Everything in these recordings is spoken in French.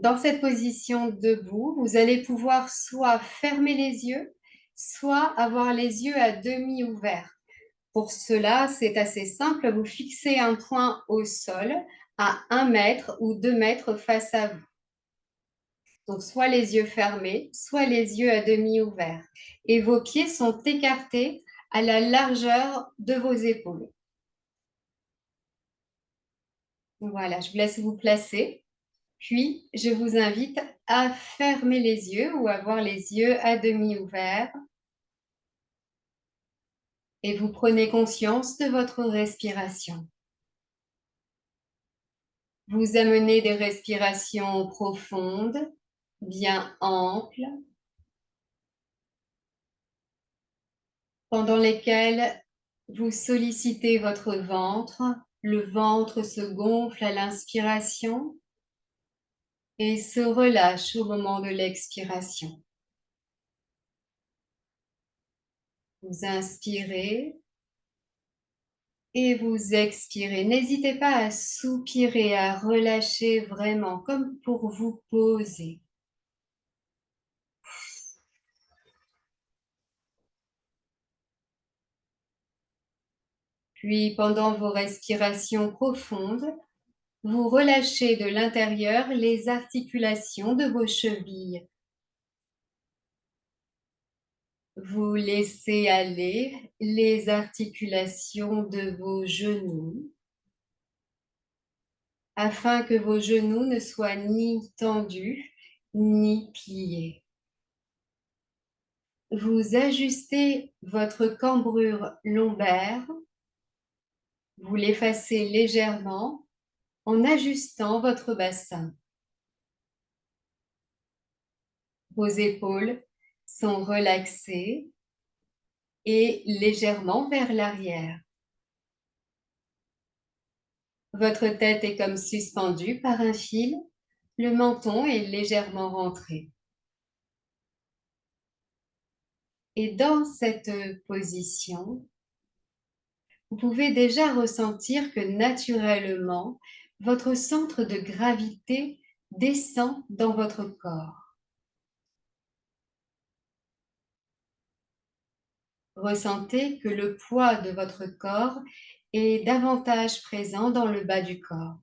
Dans cette position debout, vous allez pouvoir soit fermer les yeux, soit avoir les yeux à demi ouverts. Pour cela, c'est assez simple, vous fixez un point au sol à 1 mètre ou 2 mètres face à vous. Donc, soit les yeux fermés, soit les yeux à demi ouverts. Et vos pieds sont écartés à la largeur de vos épaules. Voilà, je vous laisse vous placer. Puis, je vous invite à fermer les yeux ou à avoir les yeux à demi ouverts. Et vous prenez conscience de votre respiration. Vous amenez des respirations profondes, bien amples, pendant lesquelles vous sollicitez votre ventre. Le ventre se gonfle à l'inspiration et se relâche au moment de l'expiration. Vous inspirez et vous expirez. N'hésitez pas à soupirer, à relâcher vraiment, comme pour vous poser. Puis, pendant vos respirations profondes, vous relâchez de l'intérieur les articulations de vos chevilles. Vous laissez aller les articulations de vos genoux afin que vos genoux ne soient ni tendus ni pliés. Vous ajustez votre cambrure lombaire, vous l'effacez légèrement en ajustant votre bassin. Vos épaules sont relaxées et légèrement vers l'arrière. Votre tête est comme suspendue par un fil, le menton est légèrement rentré. Et dans cette position, vous pouvez déjà ressentir que naturellement, votre centre de gravité descend dans votre corps. Ressentez que le poids de votre corps est davantage présent dans le bas du corps.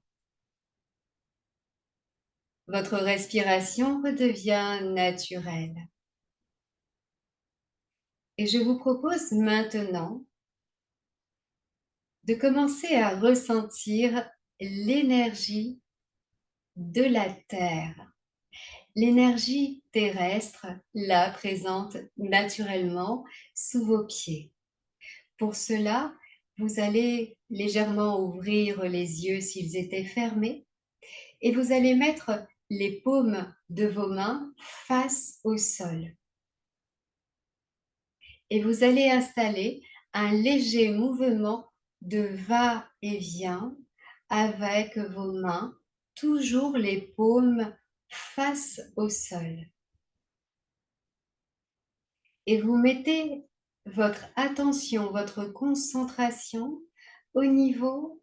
Votre respiration redevient naturelle. Et je vous propose maintenant de commencer à ressentir l'énergie de la Terre, l'énergie terrestre, là présente naturellement sous vos pieds. Pour cela, vous allez légèrement ouvrir les yeux s'ils étaient fermés et vous allez mettre les paumes de vos mains face au sol. Et vous allez installer un léger mouvement de va-et-vient avec vos mains, toujours les paumes face au sol. Et vous mettez votre attention, votre concentration au niveau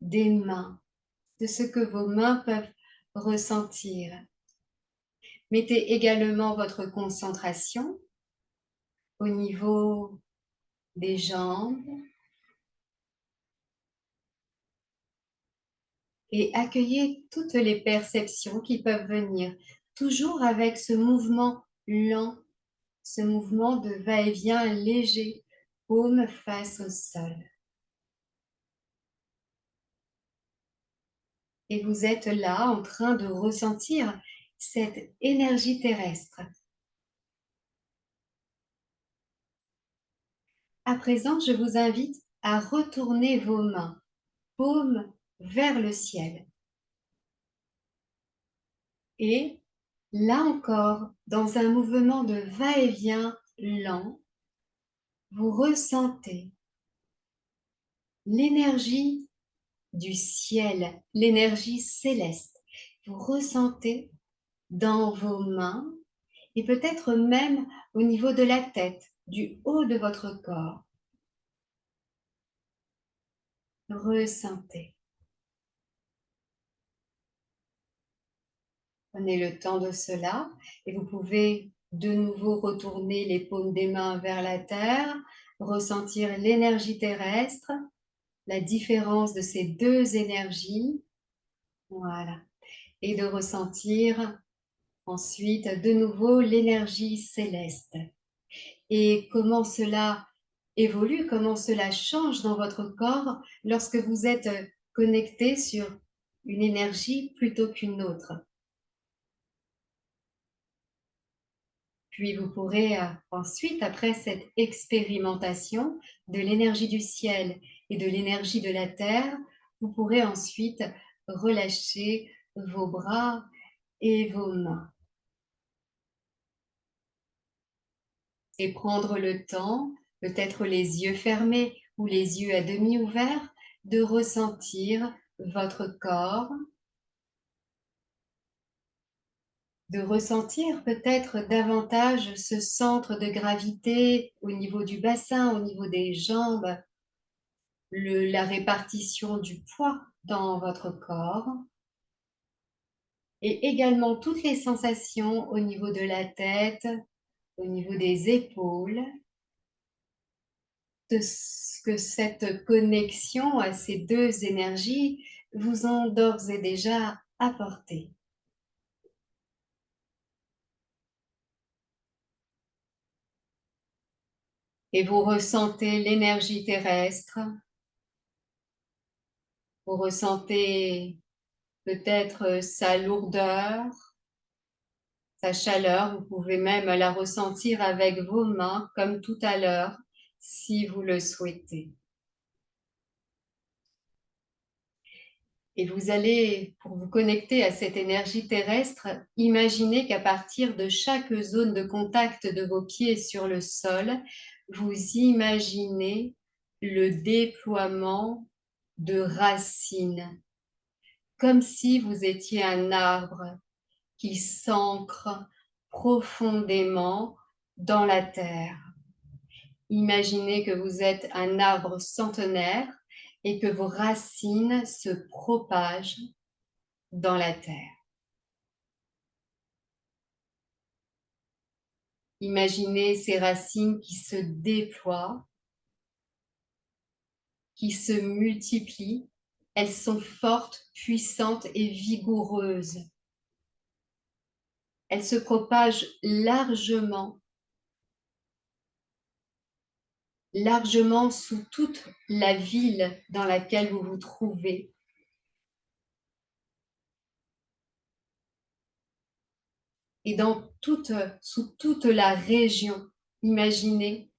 des mains, de ce que vos mains peuvent ressentir. Mettez également votre concentration au niveau des jambes et accueillez toutes les perceptions qui peuvent venir, toujours avec ce mouvement lent, ce mouvement de va-et-vient léger, paume face au sol. Et vous êtes là en train de ressentir cette énergie terrestre. À présent, je vous invite à retourner vos mains, paumes vers le ciel. Et là encore, dans un mouvement de va-et-vient lent, vous ressentez l'énergie du ciel, l'énergie céleste. Vous ressentez dans vos mains et peut-être même au niveau de la tête, du haut de votre corps. Ressentez. Prenez le temps de cela et vous pouvez de nouveau retourner les paumes des mains vers la terre, ressentir l'énergie terrestre, la différence de ces deux énergies. Voilà. Et de ressentir ensuite de nouveau l'énergie céleste. Et comment cela évolue, comment cela change dans votre corps lorsque vous êtes connecté sur une énergie plutôt qu'une autre. Puis vous pourrez ensuite, après cette expérimentation de l'énergie du ciel et de l'énergie de la terre, vous pourrez ensuite relâcher vos bras et vos mains. Et prendre le temps, peut-être les yeux fermés ou les yeux à demi ouverts, de ressentir votre corps, de ressentir peut-être davantage ce centre de gravité au niveau du bassin, au niveau des jambes, la répartition du poids dans votre corps et également toutes les sensations au niveau de la tête, au niveau des épaules, de ce que cette connexion à ces deux énergies vous ont d'ores et déjà apporté. Et vous ressentez l'énergie terrestre, vous ressentez peut-être sa lourdeur, sa chaleur, vous pouvez même la ressentir avec vos mains comme tout à l'heure, si vous le souhaitez. Et vous allez, pour vous connecter à cette énergie terrestre, imaginer qu'à partir de chaque zone de contact de vos pieds sur le sol, vous imaginez le déploiement de racines, comme si vous étiez un arbre qui s'ancre profondément dans la terre. Imaginez que vous êtes un arbre centenaire et que vos racines se propagent dans la terre. Imaginez ces racines qui se déploient, qui se multiplient. Elles sont fortes, puissantes et vigoureuses. Elles se propagent largement, largement sous toute la ville dans laquelle vous vous trouvez. Et sous toute la région. Imaginez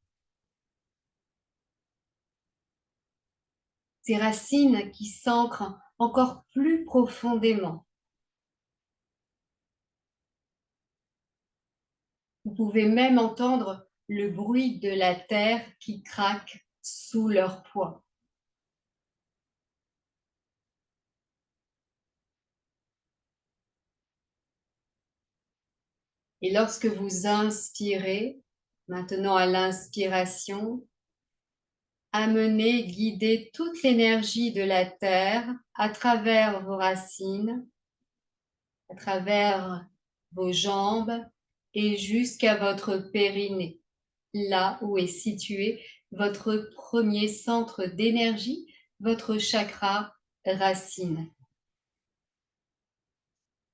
ces racines qui s'ancrent encore plus profondément. Vous pouvez même entendre le bruit de la terre qui craque sous leur poids. Et lorsque vous inspirez, maintenant à l'inspiration, amenez, guidez toute l'énergie de la terre à travers vos racines, à travers vos jambes et jusqu'à votre périnée, là où est situé votre premier centre d'énergie, votre chakra racine.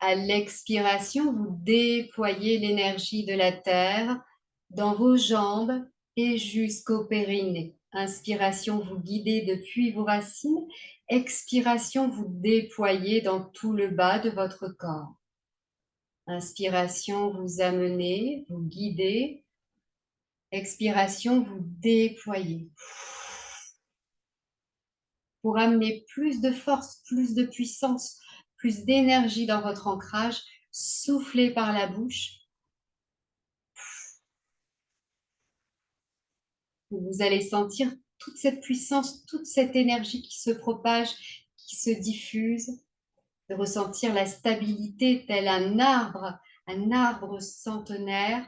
À l'expiration, vous déployez l'énergie de la terre dans vos jambes et jusqu'au périnée. Inspiration, vous guidez depuis vos racines. Expiration, vous déployez dans tout le bas de votre corps. Inspiration, vous amenez, vous guidez. Expiration, vous déployez. Pour amener plus de force, plus de puissance, plus d'énergie dans votre ancrage, soufflez par la bouche. Vous allez sentir toute cette puissance, toute cette énergie qui se propage, qui se diffuse, de ressentir la stabilité tel un arbre centenaire.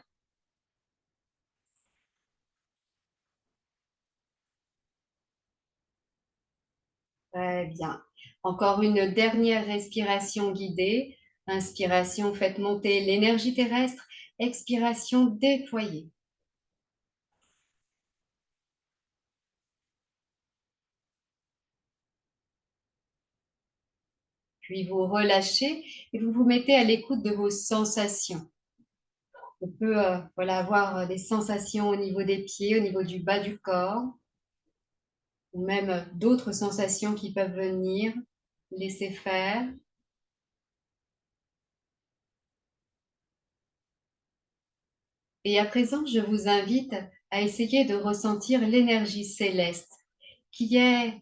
Très bien. Encore une dernière respiration guidée. Inspiration, faites monter l'énergie terrestre. Expiration, déployez. Puis vous relâchez et vous vous mettez à l'écoute de vos sensations. On peut voilà, avoir des sensations au niveau des pieds, au niveau du bas du corps, ou même d'autres sensations qui peuvent venir. Laissez faire. Et à présent, je vous invite à essayer de ressentir l'énergie céleste, qui est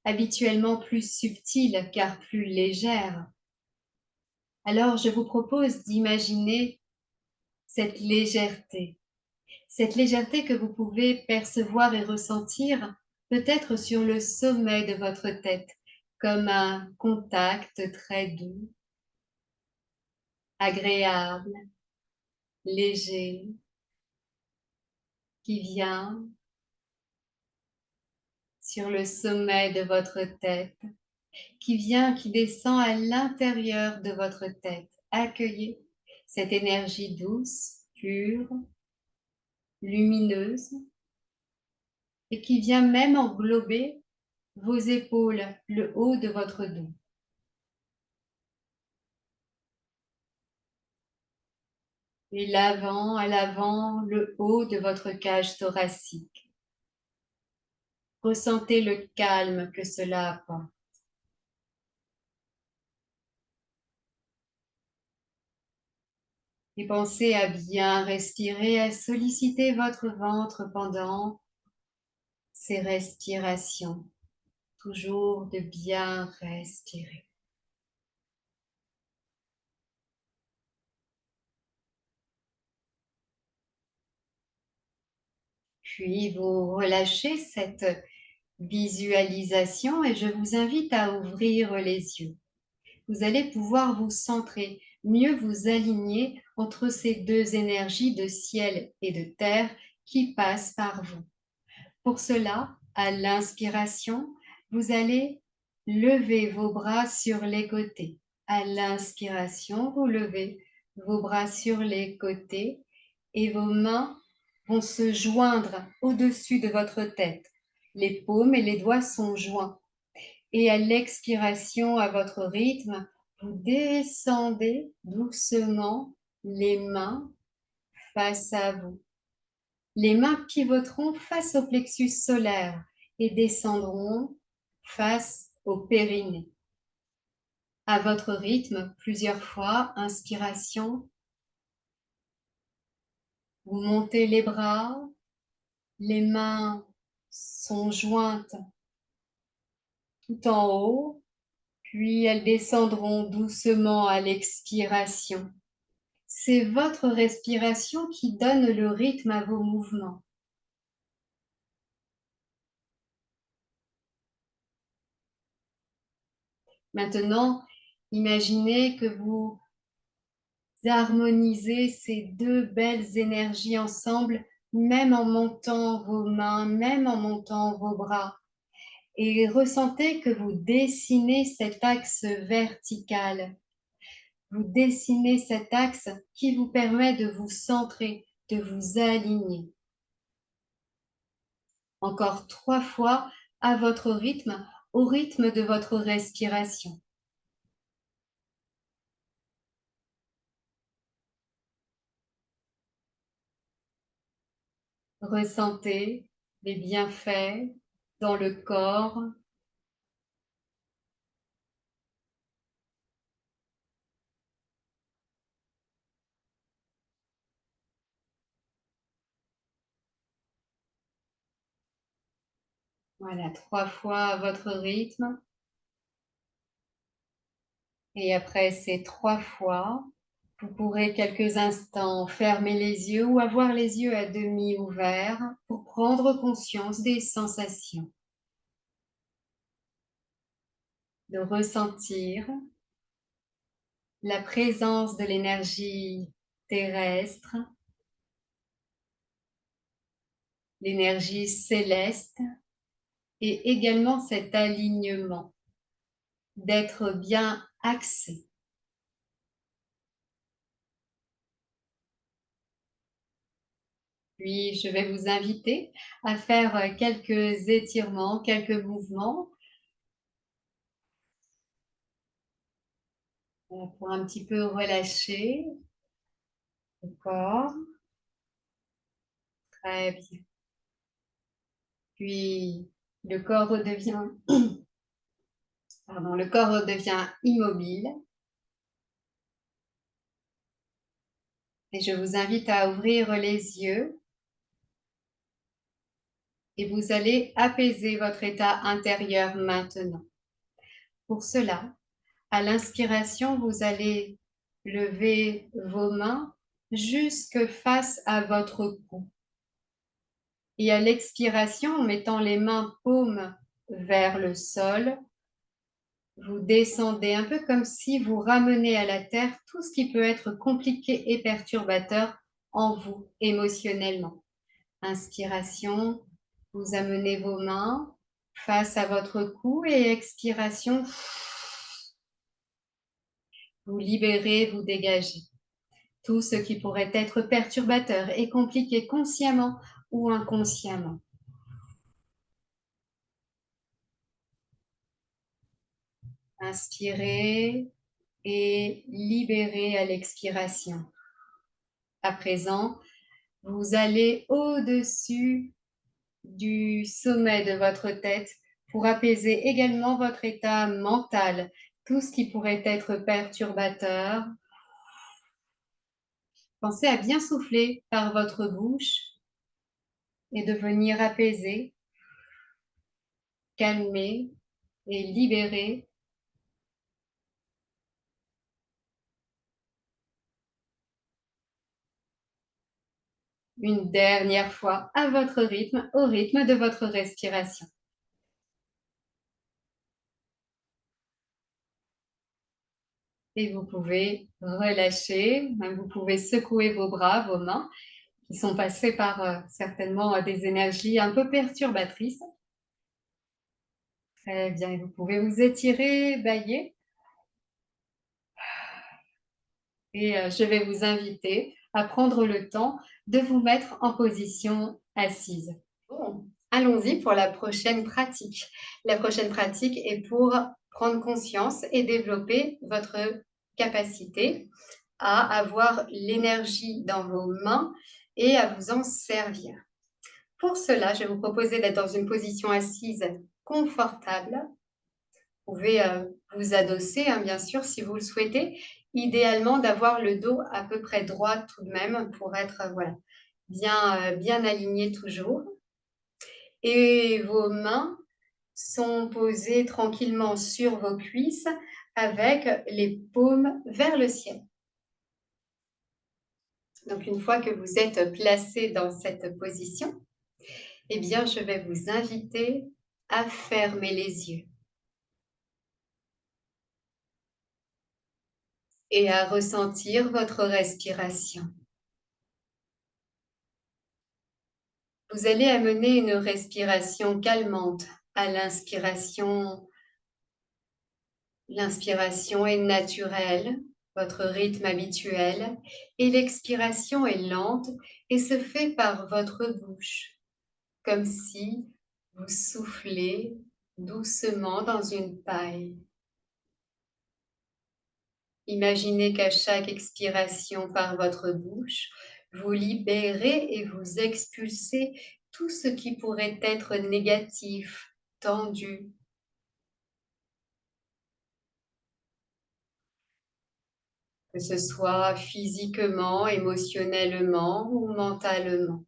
habituellement plus subtile car plus légère. Alors, je vous propose d'imaginer cette légèreté que vous pouvez percevoir et ressentir peut-être sur le sommet de votre tête, comme un contact très doux, agréable, léger, qui vient sur le sommet de votre tête, qui vient, qui descend à l'intérieur de votre tête. Accueillez cette énergie douce, pure, lumineuse, et qui vient même englober vos épaules, le haut de votre dos. Et l'avant, à l'avant, le haut de votre cage thoracique. Ressentez le calme que cela apporte. Et pensez à bien respirer, à solliciter votre ventre pendant ces respirations. Toujours de bien respirer. Puis vous relâchez cette visualisation et je vous invite à ouvrir les yeux. Vous allez pouvoir vous centrer, mieux vous aligner entre ces deux énergies de ciel et de terre qui passent par vous. Pour cela, à l'inspiration, vous allez lever vos bras sur les côtés. À l'inspiration, vous levez vos bras sur les côtés et vos mains vont se joindre au-dessus de votre tête. Les paumes et les doigts sont joints. Et à l'expiration, à votre rythme, vous descendez doucement les mains face à vous. Les mains pivoteront face au plexus solaire et descendront face au périnée. À votre rythme, plusieurs fois, inspiration, vous montez les bras, les mains sont jointes tout en haut, puis elles descendront doucement à l'expiration. C'est votre respiration qui donne le rythme à vos mouvements. Maintenant, imaginez que vous harmonisez ces deux belles énergies ensemble, même en montant vos mains, même en montant vos bras. Et ressentez que vous dessinez cet axe vertical. Vous dessinez cet axe qui vous permet de vous centrer, de vous aligner. Encore 3 fois à votre rythme, au rythme de votre respiration. Ressentez les bienfaits dans le corps. Voilà, 3 fois à votre rythme. Et après ces 3 fois, vous pourrez quelques instants fermer les yeux ou avoir les yeux à demi ouverts pour prendre conscience des sensations, de ressentir la présence de l'énergie terrestre, l'énergie céleste et également cet alignement, d'être bien axé. Puis, je vais vous inviter à faire quelques étirements, quelques mouvements pour un petit peu relâcher le corps. Très bien. Puis, le corps redevient, le corps redevient immobile. Et je vous invite à ouvrir les yeux et vous allez apaiser votre état intérieur maintenant. Pour cela, à l'inspiration, vous allez lever vos mains jusque face à votre cou. Et à l'expiration, en mettant les mains paumes vers le sol, vous descendez un peu comme si vous ramenez à la terre tout ce qui peut être compliqué et perturbateur en vous émotionnellement. Inspiration, vous amenez vos mains face à votre cou et expiration, vous libérez, vous dégagez tout ce qui pourrait être perturbateur et compliqué consciemment ou inconsciemment. Inspirez et libérez à l'expiration. À présent, vous allez au-dessus du sommet de votre tête pour apaiser également votre état mental, tout ce qui pourrait être perturbateur. Pensez à bien souffler par votre bouche et de venir apaiser, calmer et libérer. Une dernière fois à votre rythme, au rythme de votre respiration. Et vous pouvez relâcher, même vous pouvez secouer vos bras, vos mains, qui sont passés par certainement des énergies un peu perturbatrices. Très bien, et vous pouvez vous étirer, bâiller. Et je vais vous inviter à prendre le temps de vous mettre en position assise. Bon, allons-y pour la prochaine pratique. La prochaine pratique est pour prendre conscience et développer votre capacité à avoir l'énergie dans vos mains et à vous en servir. Pour cela, je vais vous proposer d'être dans une position assise confortable. Vous pouvez vous adosser, bien sûr, si vous le souhaitez. Idéalement, d'avoir le dos à peu près droit tout de même pour être voilà, bien aligné toujours. Et vos mains sont posées tranquillement sur vos cuisses avec les paumes vers le ciel. Donc, une fois que vous êtes placé dans cette position, eh bien, je vais vous inviter à fermer les yeux et à ressentir votre respiration. Vous allez amener une respiration calmante à l'inspiration. L'inspiration est naturelle, votre rythme habituel, et l'expiration est lente et se fait par votre bouche, comme si vous soufflez doucement dans une paille. Imaginez qu'à chaque expiration par votre bouche, vous libérez et vous expulsez tout ce qui pourrait être négatif, tendu. Que ce soit physiquement, émotionnellement ou mentalement.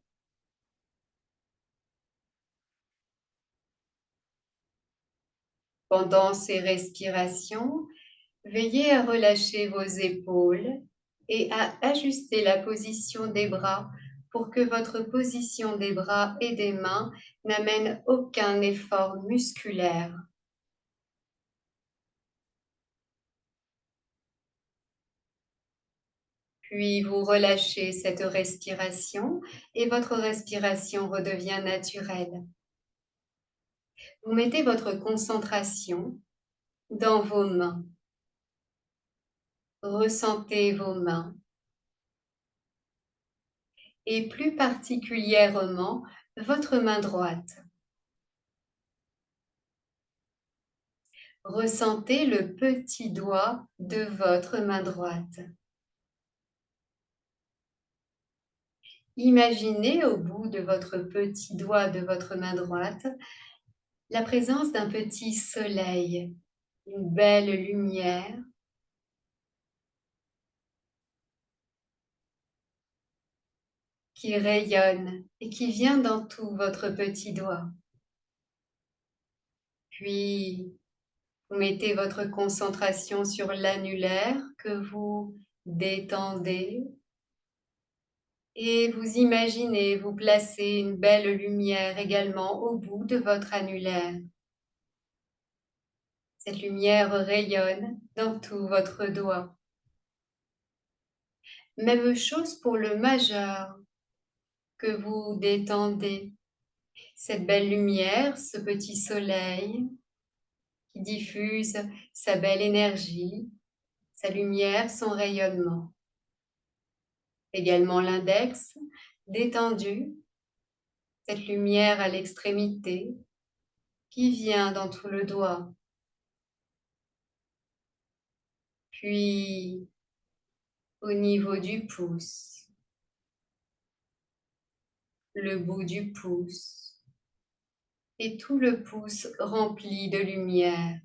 Pendant ces respirations, veillez à relâcher vos épaules et à ajuster la position des bras pour que votre position des bras et des mains n'amène aucun effort musculaire. Puis vous relâchez cette respiration et votre respiration redevient naturelle. Vous mettez votre concentration dans vos mains. Ressentez vos mains et plus particulièrement votre main droite. Ressentez le petit doigt de votre main droite. Imaginez au bout de votre petit doigt de votre main droite la présence d'un petit soleil, une belle lumière qui rayonne et qui vient dans tout votre petit doigt. Puis, vous mettez votre concentration sur l'annulaire que vous détendez et vous imaginez vous placer une belle lumière également au bout de votre annulaire. Cette lumière rayonne dans tout votre doigt. Même chose pour le majeur que vous détendez. Cette belle lumière, ce petit soleil qui diffuse sa belle énergie, sa lumière, son rayonnement. Également l'index, détendu, cette lumière à l'extrémité qui vient dans tout le doigt. Puis au niveau du pouce, le bout du pouce et tout le pouce rempli de lumière.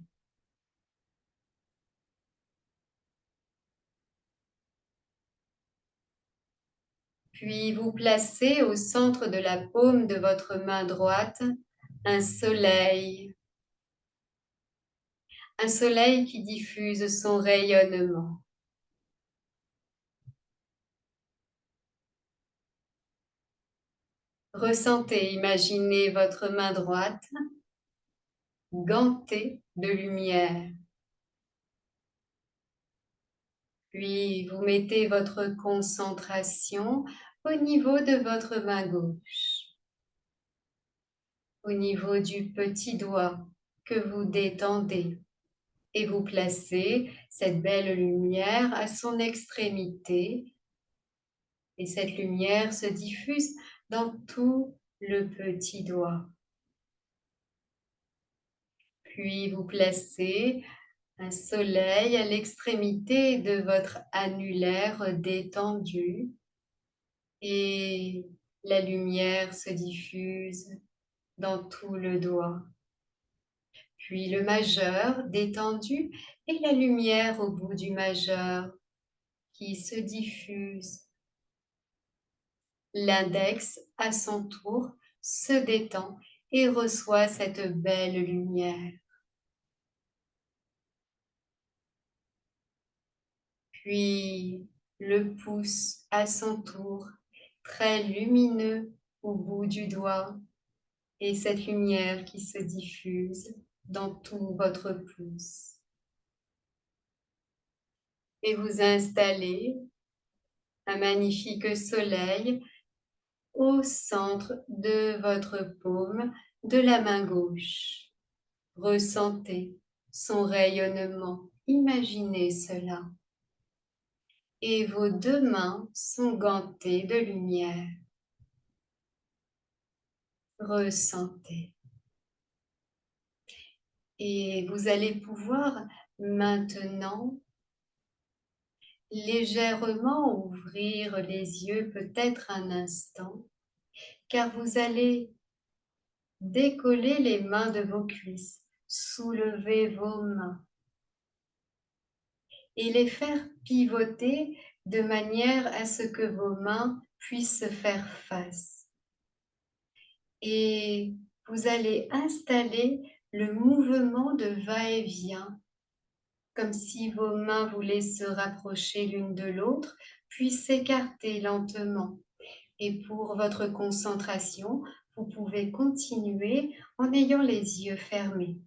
Puis vous placez au centre de la paume de votre main droite un soleil qui diffuse son rayonnement. Ressentez, imaginez votre main droite gantée de lumière. Puis vous mettez votre concentration au niveau de votre main gauche, au niveau du petit doigt que vous détendez et vous placez cette belle lumière à son extrémité et cette lumière se diffuse dans tout le petit doigt. Puis vous placez un soleil à l'extrémité de votre annulaire détendu et la lumière se diffuse dans tout le doigt. Puis le majeur détendu et la lumière au bout du majeur qui se diffuse. L'index, à son tour, se détend et reçoit cette belle lumière. Puis le pouce, à son tour, très lumineux au bout du doigt, et cette lumière qui se diffuse dans tout votre pouce. Et vous installez un magnifique soleil au centre de votre paume de la main gauche. Ressentez son rayonnement, imaginez cela. Et vos deux mains sont gantées de lumière. Ressentez. Et vous allez pouvoir maintenant légèrement ouvrir les yeux peut-être un instant, car vous allez décoller les mains de vos cuisses, soulever vos mains et les faire pivoter de manière à ce que vos mains puissent se faire face. Et vous allez installer le mouvement de va-et-vient, comme si vos mains voulaient se rapprocher l'une de l'autre, puis s'écarter lentement. Et pour votre concentration, vous pouvez continuer en ayant les yeux fermés.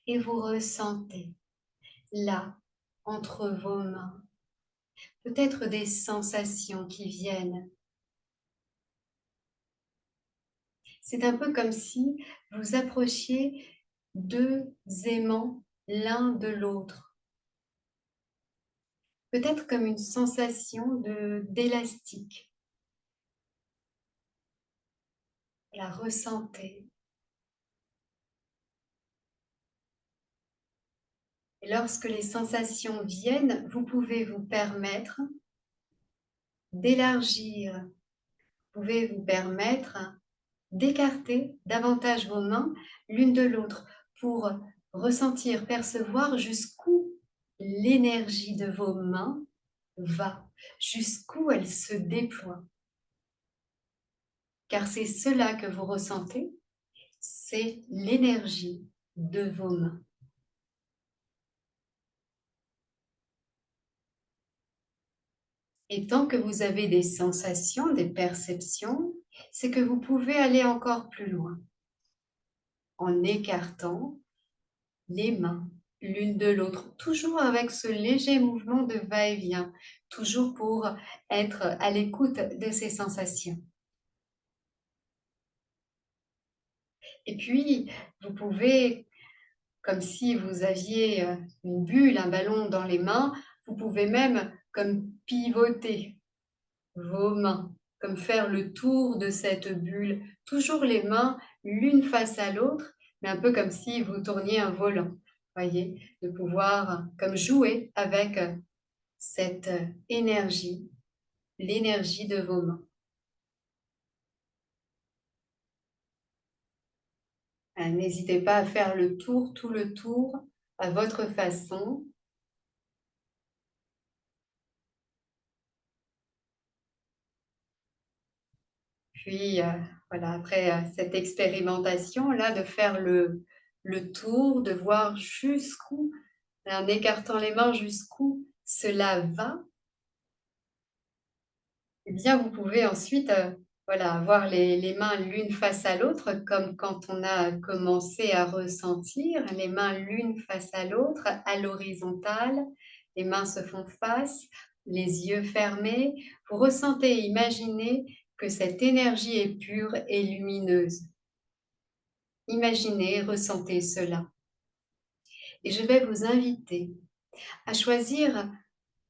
Et vous ressentez là, entre vos mains, peut-être des sensations qui viennent. C'est un peu comme si vous approchiez deux aimants l'un de l'autre. Peut-être comme une sensation d'élastique. La ressentez. Et lorsque les sensations viennent, vous pouvez vous permettre d'élargir, vous pouvez vous permettre d'écarter davantage vos mains l'une de l'autre pour ressentir, percevoir jusqu'où l'énergie de vos mains va, jusqu'où elle se déploie. Car c'est cela que vous ressentez, c'est l'énergie de vos mains. Et tant que vous avez des sensations, des perceptions, c'est que vous pouvez aller encore plus loin en écartant les mains l'une de l'autre, toujours avec ce léger mouvement de va-et-vient, toujours pour être à l'écoute de ces sensations. Et puis, vous pouvez, comme si vous aviez une bulle, un ballon dans les mains, vous pouvez même comme pivoter vos mains, comme faire le tour de cette bulle, toujours les mains l'une face à l'autre, mais un peu comme si vous tourniez un volant, voyez, de pouvoir comme jouer avec cette énergie, l'énergie de vos mains. N'hésitez pas à faire le tour, tout le tour, à votre façon. Puis, voilà, après cette expérimentation-là, de faire le tour, de voir jusqu'où, en écartant les mains, jusqu'où cela va, eh bien, vous pouvez ensuite voilà, avoir les mains l'une face à l'autre, comme quand on a commencé à ressentir, les mains l'une face à l'autre, à l'horizontale, les mains se font face, les yeux fermés. Vous ressentez et imaginez que cette énergie est pure et lumineuse. Imaginez, ressentez cela. Et je vais vous inviter à choisir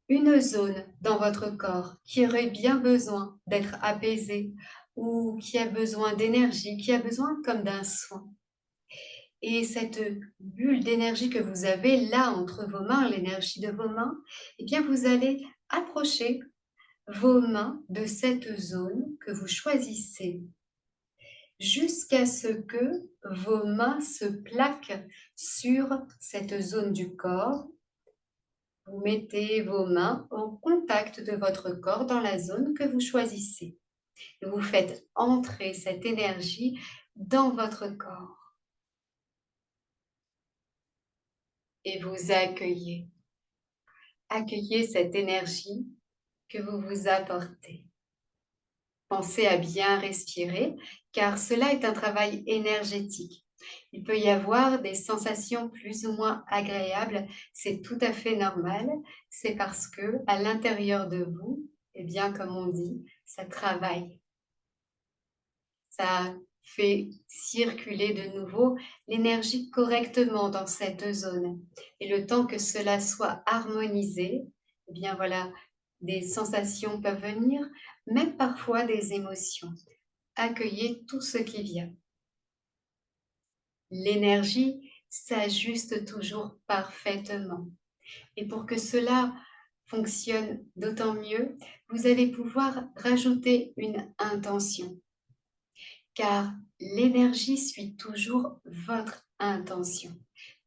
une zone dans votre corps qui aurait bien besoin d'être apaisée ou qui a besoin d'énergie, qui a besoin comme d'un soin. Et cette bulle d'énergie que vous avez là entre vos mains, l'énergie de vos mains, eh bien vous allez approcher vos mains de cette zone que vous choisissez jusqu'à ce que vos mains se plaquent sur cette zone du corps. Vous mettez vos mains en contact de votre corps dans la zone que vous choisissez. Et vous faites entrer cette énergie dans votre corps et vous accueillez. Accueillez cette énergie que vous vous apportez. Pensez à bien respirer car cela est un travail énergétique. Il peut y avoir des sensations plus ou moins agréables, c'est tout à fait normal. C'est parce que à l'intérieur de vous, eh bien, comme on dit, ça travaille. Ça fait circuler de nouveau l'énergie correctement dans cette zone. Et le temps que cela soit harmonisé, eh bien voilà, des sensations peuvent venir, même parfois des émotions. Accueillez tout ce qui vient. L'énergie s'ajuste toujours parfaitement. Et pour que cela fonctionne d'autant mieux, vous allez pouvoir rajouter une intention. Car l'énergie suit toujours votre intention.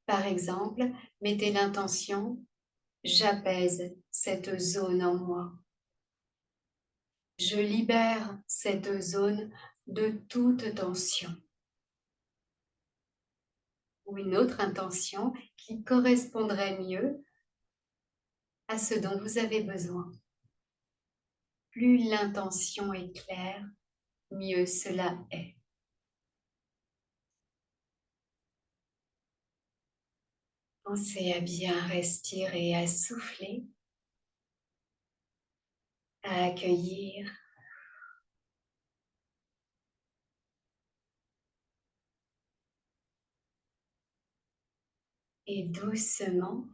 Par exemple, mettez l'intention « J'apaise cette zone en moi ». Je libère cette zone de toute tension. Ou une autre intention qui correspondrait mieux à ce dont vous avez besoin. Plus l'intention est claire, mieux cela est. Pensez à bien respirer, à souffler, à accueillir. Et doucement,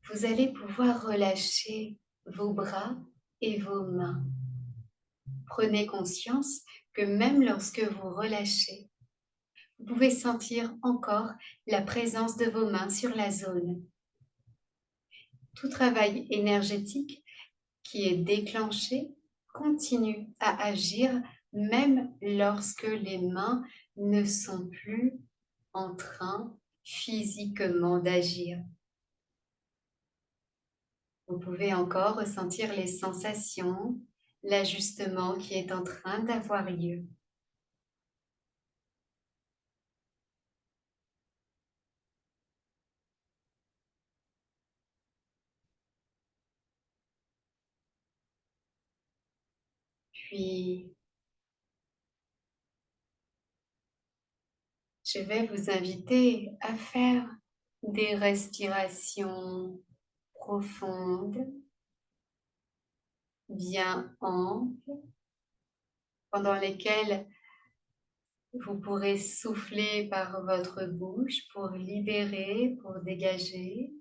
vous allez pouvoir relâcher vos bras et vos mains. Prenez conscience que même lorsque vous relâchez, vous pouvez sentir encore la présence de vos mains sur la zone. Tout travail énergétique qui est déclenché continue à agir même lorsque les mains ne sont plus en train physiquement d'agir. Vous pouvez encore ressentir les sensations, l'ajustement qui est en train d'avoir lieu. Puis, je vais vous inviter à faire des respirations profondes, bien amples, pendant lesquelles vous pourrez souffler par votre bouche pour libérer, pour dégager.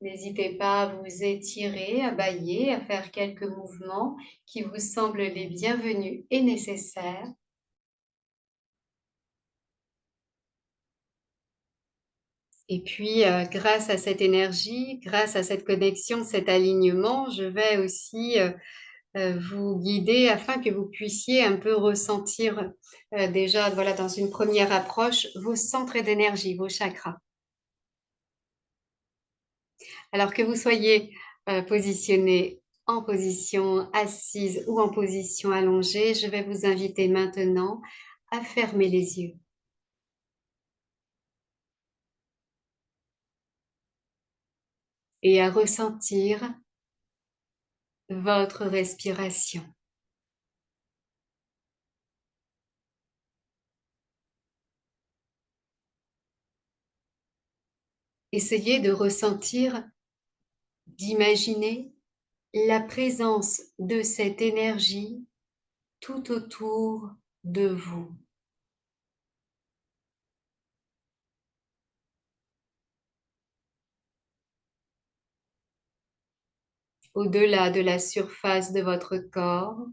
N'hésitez pas à vous étirer, à bâiller, à faire quelques mouvements qui vous semblent les bienvenus et nécessaires. Et puis, grâce à cette énergie, grâce à cette connexion, cet alignement, je vais aussi vous guider afin que vous puissiez un peu ressentir déjà, voilà, dans une première approche, vos centres d'énergie, vos chakras. Alors que vous soyez positionné en position assise ou en position allongée, je vais vous inviter maintenant à fermer les yeux et à ressentir votre respiration. Essayez de ressentir, d'imaginer la présence de cette énergie tout autour de vous. Au-delà de la surface de votre corps,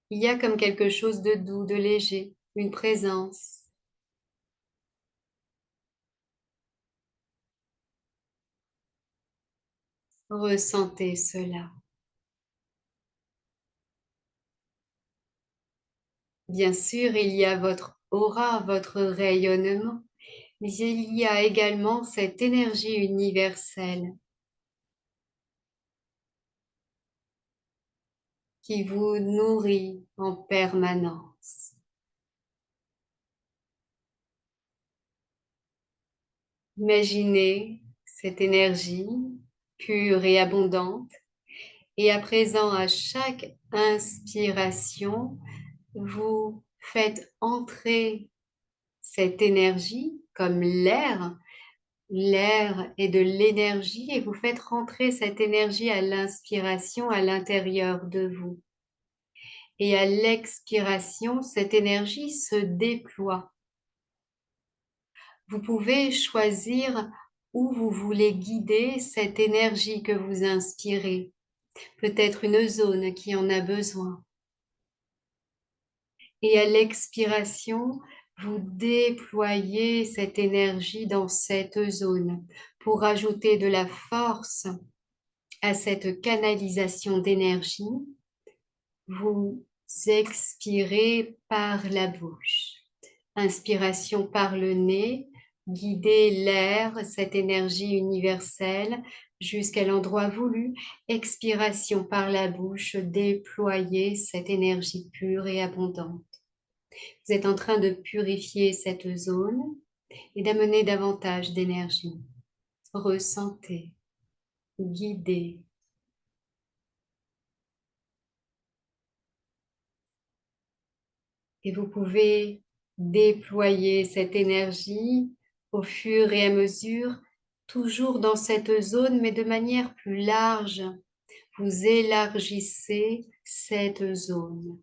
il y a comme quelque chose de doux, de léger, une présence. Ressentez cela. Bien sûr, il y a votre aura, votre rayonnement, mais il y a également cette énergie universelle qui vous nourrit en permanence. Imaginez cette énergie pure et abondante, et à présent, à chaque inspiration, vous faites entrer cette énergie comme l'air. L'air est de l'énergie et vous faites rentrer cette énergie à l'inspiration à l'intérieur de vous. Et à l'expiration, cette énergie se déploie. Vous pouvez choisir où vous voulez guider cette énergie que vous inspirez. Peut-être une zone qui en a besoin. Et à l'expiration, vous déployez cette énergie dans cette zone pour ajouter de la force à cette canalisation d'énergie. Vous expirez par la bouche. Inspiration par le nez, guidez l'air, cette énergie universelle, jusqu'à l'endroit voulu. Expiration par la bouche, déployez cette énergie pure et abondante. Vous êtes en train de purifier cette zone et d'amener davantage d'énergie. Ressentez, guidez. Et vous pouvez déployer cette énergie au fur et à mesure, toujours dans cette zone, mais de manière plus large. Vous élargissez cette zone.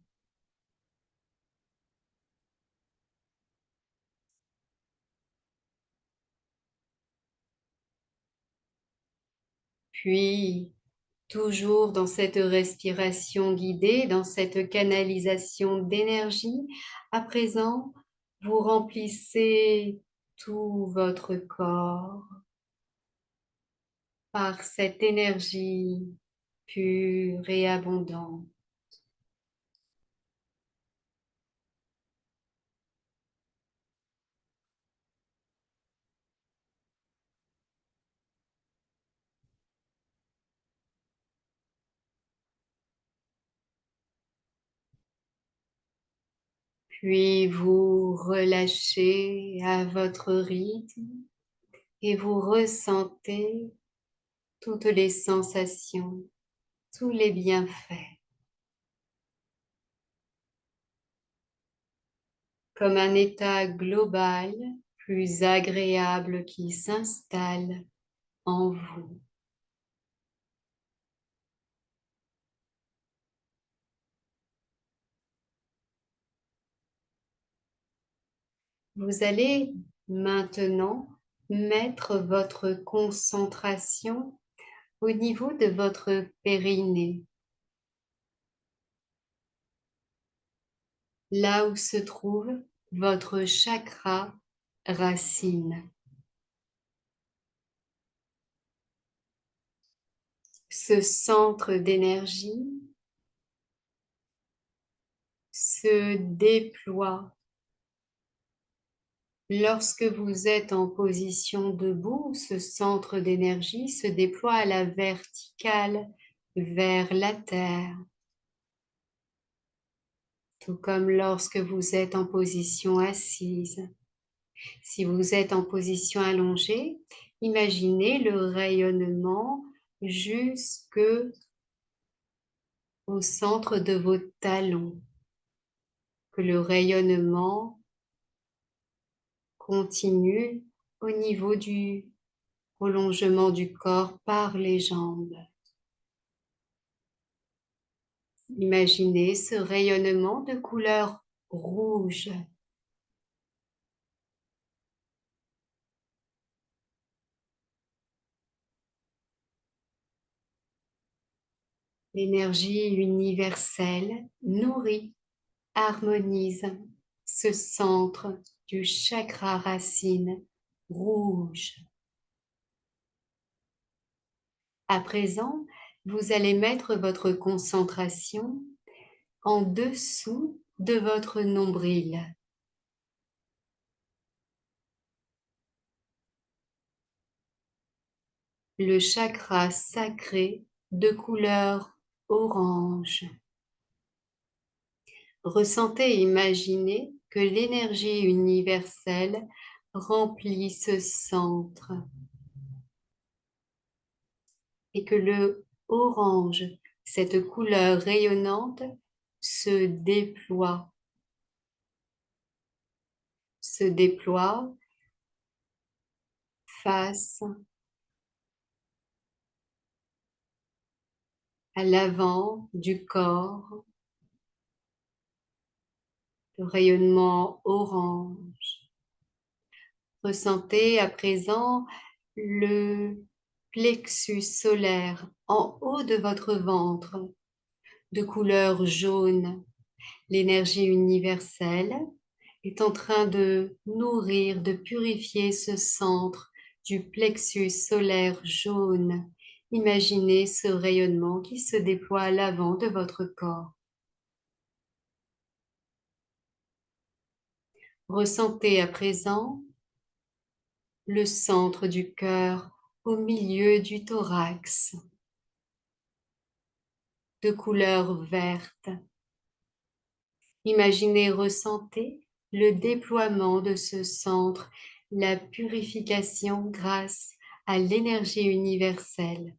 Puis, toujours dans cette respiration guidée, dans cette canalisation d'énergie, à présent, vous remplissez tout votre corps par cette énergie pure et abondante. Puis vous relâchez à votre rythme et vous ressentez toutes les sensations, tous les bienfaits, comme un état global plus agréable qui s'installe en vous. Vous allez maintenant mettre votre concentration au niveau de votre périnée, là où se trouve votre chakra racine. Ce centre d'énergie se déploie lorsque vous êtes en position debout. Ce centre d'énergie se déploie à la verticale vers la terre, tout comme lorsque vous êtes en position assise. Si vous êtes en position allongée, imaginez le rayonnement jusque au centre de vos talons, que le rayonnement continue au niveau du prolongement du corps par les jambes. Imaginez ce rayonnement de couleur rouge. L'énergie universelle nourrit, harmonise ce centre du chakra racine rouge. À présent, vous allez mettre votre concentration en dessous de votre nombril. Le chakra sacré de couleur orange. Ressentez et imaginez que l'énergie universelle remplit ce centre et que le orange, cette couleur rayonnante, se déploie face à l'avant du corps, le rayonnement orange. Ressentez à présent le plexus solaire en haut de votre ventre, de couleur jaune. L'énergie universelle est en train de nourrir, de purifier ce centre du plexus solaire jaune. Imaginez ce rayonnement qui se déploie à l'avant de votre corps. Ressentez à présent le centre du cœur au milieu du thorax, de couleur verte. Imaginez, ressentez le déploiement de ce centre, la purification grâce à l'énergie universelle.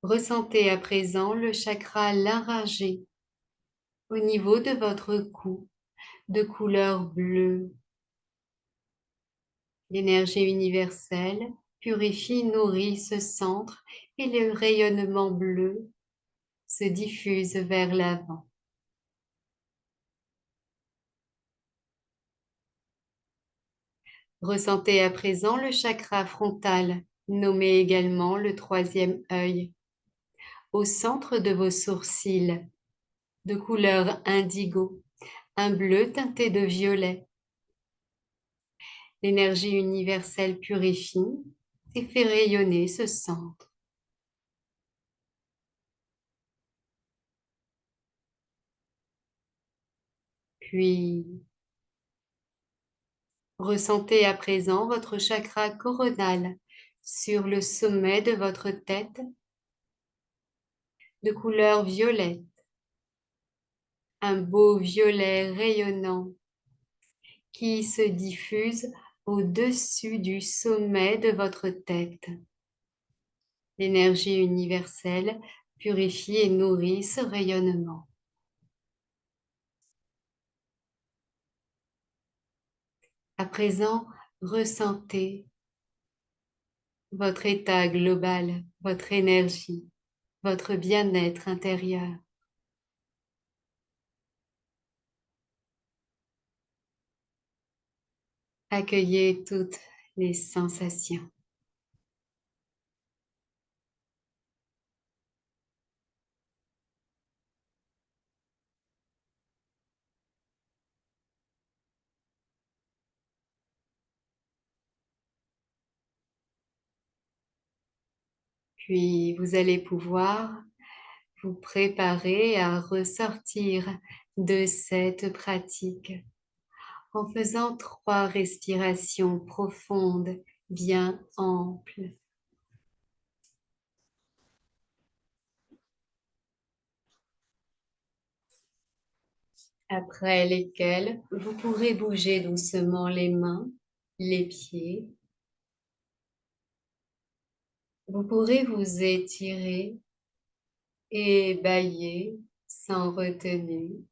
Ressentez à présent le chakra laryngé au niveau de votre cou, de couleur bleue. L'énergie universelle purifie, nourrit ce centre et le rayonnement bleu se diffuse vers l'avant. Ressentez à présent le chakra frontal, nommé également le troisième œil, au centre de vos sourcils, de couleur indigo, un bleu teinté de violet. L'énergie universelle purifie et fait rayonner ce centre. Puis, ressentez à présent votre chakra coronal sur le sommet de votre tête, de couleur violette, un beau violet rayonnant qui se diffuse au-dessus du sommet de votre tête. L'énergie universelle purifie et nourrit ce rayonnement. À présent, ressentez votre état global, votre énergie, votre bien-être intérieur. Accueillez toutes les sensations. Puis vous allez pouvoir vous préparer à ressortir de cette pratique en faisant 3 respirations profondes, bien amples. Après lesquelles vous pourrez bouger doucement les mains, les pieds. Vous pourrez vous étirer et bâiller sans retenue,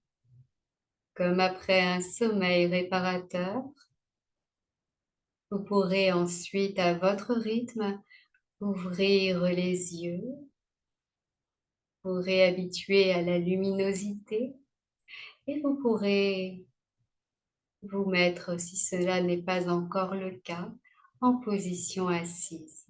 comme après un sommeil réparateur. Vous pourrez ensuite, à votre rythme, ouvrir les yeux, vous réhabituer à la luminosité et vous pourrez vous mettre, si cela n'est pas encore le cas, en position assise.